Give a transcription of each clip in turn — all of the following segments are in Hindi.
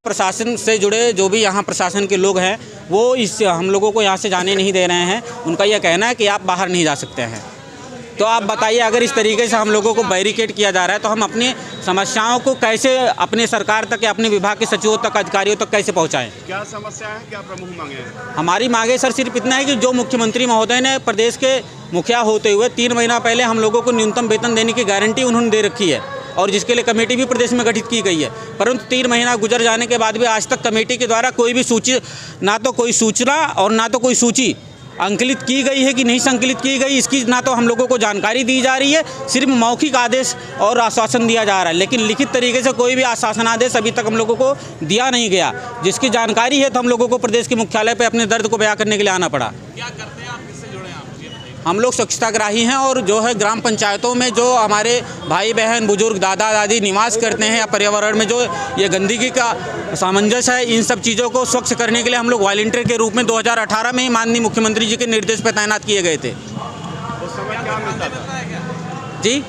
प्रशासन से जुड़े जो भी यहाँ प्रशासन के लोग हैं वो इस हम लोगों को यहाँ से जाने नहीं दे रहे हैं। उनका यह कहना है कि आप बाहर नहीं जा सकते हैं। तो आप बताइए, अगर इस तरीके से हम लोगों को बैरिकेड किया जा रहा है तो हम अपनी समस्याओं को कैसे अपने सरकार तक या अपने विभाग के सचिवों तक, अधिकारियों तक कैसे पहुँचाएँ? क्या समस्या है, क्या प्रमुख मांगे हैं? हमारी मांगे सर सिर्फ इतना है कि जो मुख्यमंत्री महोदय ने प्रदेश के मुखिया होते हुए 3 महीना पहले हम लोगों को न्यूनतम वेतन देने की गारंटी उन्होंने दे रखी है और जिसके लिए कमेटी भी प्रदेश में गठित की गई है, परंतु 3 महीना गुजर जाने के बाद भी आज तक कमेटी के द्वारा कोई भी ना तो कोई सूचना और ना तो कोई सूची अंकलित की गई है कि नहीं संकलित की गई, इसकी ना तो हम लोगों को जानकारी दी जा रही है। सिर्फ मौखिक आदेश और आश्वासन दिया जा रहा है, लेकिन लिखित तरीके से कोई भी आश्वासन आदेश अभी तक हम लोगों को दिया नहीं गया। जिसकी जानकारी है तो हम लोगों को प्रदेश के मुख्यालय पर अपने दर्द को बयां करने के लिए आना पड़ा। क्या करते हैं आप, किससे जुड़े हैं आप? हम लोग स्वच्छताग्राही हैं और जो है ग्राम पंचायतों में जो हमारे भाई बहन बुजुर्ग दादा दादी निवास करते हैं या पर्यावरण में जो ये गंदगी का सामंजस्य है, इन सब चीज़ों को स्वच्छ करने के लिए हम लोग वॉलंटियर के रूप में 2018 में ही माननीय मुख्यमंत्री जी के निर्देश पर तैनात किए गए थे। उस समय क्या मिलता था? जी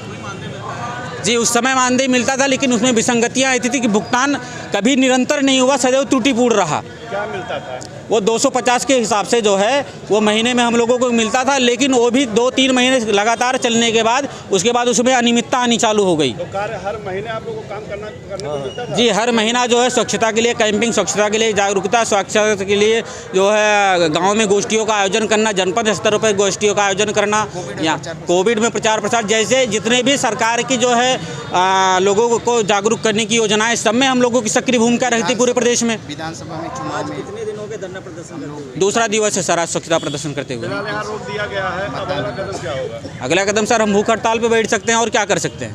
जी, उस समय मानदेय मिलता था, लेकिन उसमें विसंगतियाँ आई थी कि भुगतान कभी निरंतर नहीं हुआ, सदैव त्रुटिपूर्ण रहा। क्या मिलता था? वो 250 के हिसाब से जो है वो महीने में हम लोगों को मिलता था, लेकिन वो भी 2-3 महीने लगातार चलने के बाद उसके बाद उसमें अनियमितता आनी चालू हो गई। तो कार्य हर महीने आप लोगों को काम करने को मिलता था? जी, हर महीना जो है स्वच्छता के लिए कैंपिंग, स्वच्छता के लिए जागरूकता, स्वच्छता के लिए जो है गांव में गोष्ठियों का आयोजन करना, जनपद स्तर पर गोष्ठियों का आयोजन करना, या कोविड में प्रचार प्रसार, जैसे जितने भी सरकार की जो है लोगों को जागरूक करने की योजनाएं, सब में हम लोगों की सक्रिय भूमिका रहती पूरे प्रदेश में। विधानसभा में चुनाव में कितने दिनों के धरना प्रदर्शन करते हुए? दूसरा दिवस है सर आज स्वच्छता प्रदर्शन करते हुए। फिलहाल यहाँ रोक दिया गया है, अब अगला कदम क्या होगा? अगला कदम सर हम भूख हड़ताल पे बैठ सकते हैं और क्या कर सकते हैं।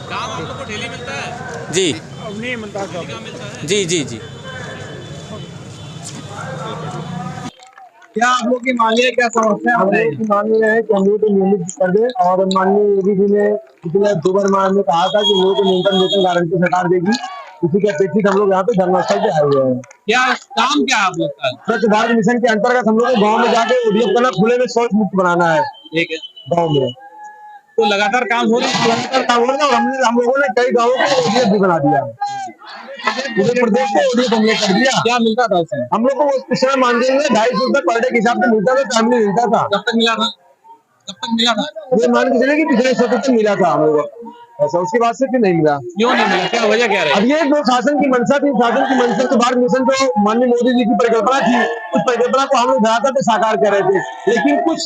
काम आप लोग को डेली मिलता है? जी अब नहीं मिलता है। जी जी जी। क्या आप लोग की मांगे है, क्या समस्या हम लोग की मांग ये है कि हम लोग को नियमित कर दे, और माननीय योगी जी ने पिछले 2 बार में कहा था कि हम लोग को न्यूनतम वेतन गारंटी सरकार देगी। इसी के अपेक्षित हम लोग यहाँ पे धरना स्थल पे आए हुए हैं। क्या काम क्या आप लोग का? स्वच्छ भारत मिशन के अंतर्गत हम लोग को गाँव में जाके ओडीएफ करना, खुले में शौच मुक्त बनाना है ठीक है, गाँव में। तो लगातार काम हो रहा है। लगातार काम हो रहा है, और हम लोगों ने कई गाँवों को ओडीएफ भी बना दिया, पूरे प्रदेश को ओडीएफ हम लोग कर दिया। क्या मिलता था उसमें? हम लोग को उस समय मानदेय में 250 रुपए पर डे के हिसाब से मिलता था, टाइमली मिलता था। कब तक मिला था? कब तक मिला था? ये मान के चले कि पिछले सत्र तक मिला था हम लोग को ऐसा, उसके बाद से फिर नहीं मिला। क्यों नहीं मिला? क्या वजह क्या रही? अब ये जो शासन की मंशा थी, शासन की मंशा तो भारत मिशन तो माननीय मोदी जी की परिकल्पना थी, उस परिकल्पना को हम लोग धरातल पे साकार कर रहे थे, लेकिन कुछ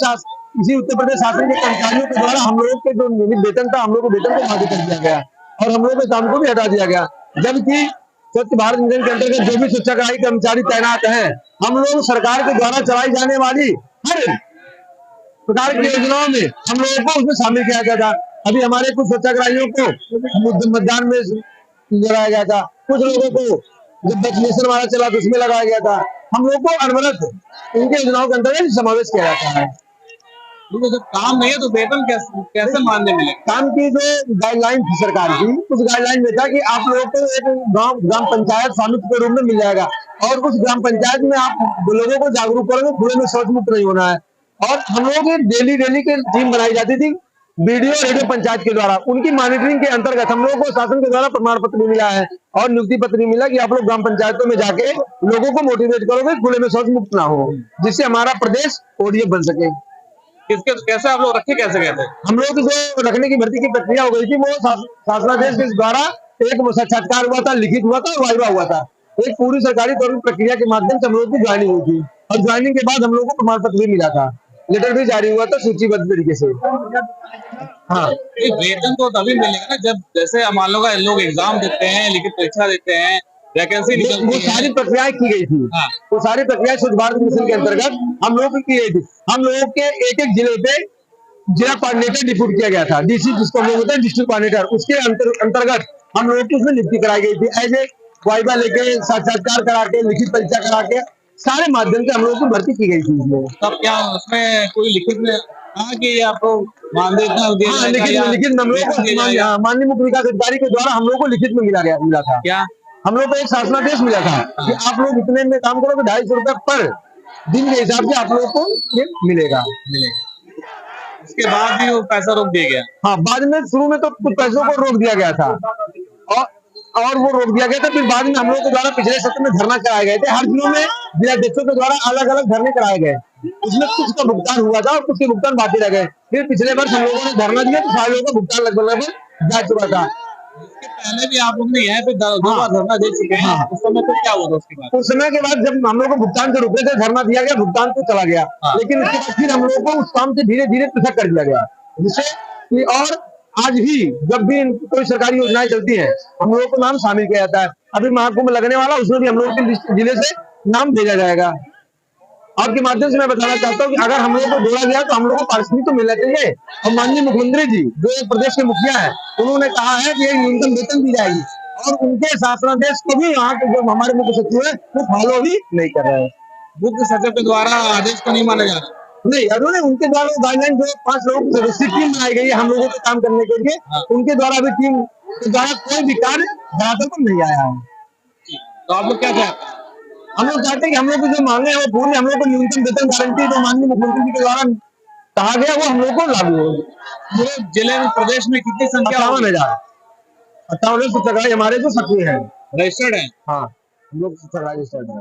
इसी उत्तर प्रदेश शासन के कर्मचारियों के द्वारा हम लोगों के जो नियमित वेतन था, हम लोग को वेतन को बाधित कर दिया गया और हम लोगों के काम को भी हटा दिया गया। जबकि स्वच्छ भारत मिशन के अंतर्गत जो भी स्वच्छताग्राही कर्मचारी तैनात हैं, हम लोग सरकार के द्वारा चलाई जाने वाली हर प्रकार की योजनाओं में हम लोगों को उसमें शामिल किया गया था। अभी हमारे कुछ स्वच्छाग्रहियों को मतदान में लगाया गया था, कुछ लोगों को जब वैक्सीनेशन वाला चला तो उसमें लगाया गया था। हम लोग को अनवरत उनके योजनाओं के अंतर्गत समावेश किया जाता है। जब काम नहीं है तो वेतन कैसे मानने मिले? काम की जो गाइडलाइन थी सरकार की, उस गाइडलाइन में था कि आप लोगों को एक ग्राम पंचायत स्वामित्व के रूप में मिल जाएगा, और उस ग्राम पंचायत में आप लोगों को जागरूक करोगे, खुले में शौच मुक्त नहीं होना है। और हम लोगों की डेली की टीम बनाई जाती थी बीडीओ रेडियो पंचायत के द्वारा, उनकी मॉनिटरिंग के अंतर्गत हम लोगों को शासन के द्वारा प्रमाण पत्र भी मिला है और नियुक्ति पत्र भी मिला कि आप लोग ग्राम पंचायतों में जाके लोगों को मोटिवेट करोगे, खुले में शौच मुक्त ना हो, जिससे हमारा प्रदेश ओडीएफ बन सके। किसके कैसे आप लोग रखे, कैसे गए थे? हम लोग जो रखने की भर्ती की प्रक्रिया हो गई थी, वो शासनादेश के द्वारा एक साक्षात्कार हुआ था, लिखित हुआ था और वाइवा हुआ था। एक पूरी सरकारी तौर पर प्रक्रिया के माध्यम से हम लोग की ज्वाइनिंग हुई थी, और ज्वाइनिंग के बाद हम लोग को प्रमाण पत्र भी मिला था, लेटर भी जारी हुआ था सूचीबद्ध तरीके से। हाँ, वेतन तो तभी मिलेगा ना जब, जैसे मान लो लोग एग्जाम देते हैं, लिखित परीक्षा देते हैं, वैकेंसी निकलती वो है। सारी प्रक्रियाएं की गई थी। हाँ। वो सारी प्रक्रिया स्वच्छ भारत मिशन के अंतर्गत हम लोगों की गई थी। हम लोगों के एक एक जिले पे जिला कोऑर्डिनेटर डिप्यूट किया गया था, डीसी जिसको हम लोग होते हैं डिस्ट्रिक्ट कोऑर्डिनेटर, उसके अंतर्गत हम लोगों की उसमें नियुक्ति कराई गई थी। एज ए वाइवा लेके, साक्षात्कार करा के, लिखित परीक्षा करा के, सारे माध्यम से हम लोगों की भर्ती की गई थी इसमें। तब क्या उसमें कोई लिखित में कहा कि आपको मानदेय इतना दिया हाँ, जाएगा या लिखित में हम लोगों को माननीय मुख्य विकास अधिकारी के द्वारा हम लोगों को लिखित में मिला था। क्या हम लोग को एक शासनादेश मिला था कि आप लोग इतने में काम करोगे, 250 रुपए पर दिन के हिसाब से आप लोगों को ये मिलेगा। उसके बाद भी वो पैसा रोक दिया गया? हाँ, बाद में शुरू में तो कुछ पैसों को रोक दिया गया था, और वो रोक दिया गया था। फिर बाद में हम लोग के द्वारा पिछले सत्र में धरना कराए गए थे, हर जिलों में जिलाध्यक्षों के द्वारा अलग अलग धरने कराए गए। उसमें कुछ का भुगतान हुआ था और कुछ के भुगतान बाकी रह गए। फिर पिछले वर्ष हम लोगों ने धरना दिया तो सारे लोगों का भुगतान लगभग जा चुका था। उसके पहले भी आप लोग ने यहाँ पे 2 बार धरना दे चुके हैं। उस समय तो क्या हुआ था उसके बाद? उस समय के बाद जब हम लोग को भुगतान से रुके थे, धरना दिया गया, भुगतान तो चला गया, लेकिन उसके बाद फिर हम लोग को उस काम से धीरे धीरे पृथक कर दिया गया, जिससे और आज भी जब भी कोई सरकारी योजनाएं चलती हैं, हम लोगों को नाम शामिल किया जाता है। अभी महाकुंभ लगने वाला, उसमें भी हम लोगों के जिले से नाम भेजा जाएगा। आपके माध्यम से मैं बताना चाहता हूँ कि अगर हम लोगों को जोड़ा गया तो हम लोगों को पारिश्रमिक तो मिलना चाहिए। और माननीय मुख्यमंत्री जी जो एक प्रदेश के मुखिया है, उन्होंने कहा है कि एक न्यूनतम वेतन दी जाएगी, और उनके शासनादेश को भी यहाँ के जो हमारे मुख्य सचिव है वो फॉलो भी नहीं कर रहे हैं। मुख्य सचिव के द्वारा आदेश को नहीं माना जा रहा? नहीं, उन्होंने उनके द्वारा गाइडलाइन जो 5 लोगों की सदस्यीय टीम बनाई गई है हम लोगों को काम करने के लिए, उनके द्वारा भी टीम के द्वारा कोई भी कार्य धरातल पर नहीं आया है। तो आप लोग क्या चाहते हैं? हम लोग चाहते हैं कि हम लोग की जो मांगे हैं वो पूरी, हम लोग को न्यूनतम वेतन गारंटी जो माननीय मुख्यमंत्री जी के द्वारा कहा गया वो हम लोग को लागू होगी। पूरे जिले में प्रदेश में कितनी संख्या 58,000 58 हमारे जो सक्रिय है, रजिस्टर्ड है? हाँ हम लोग रजिस्टर्ड है।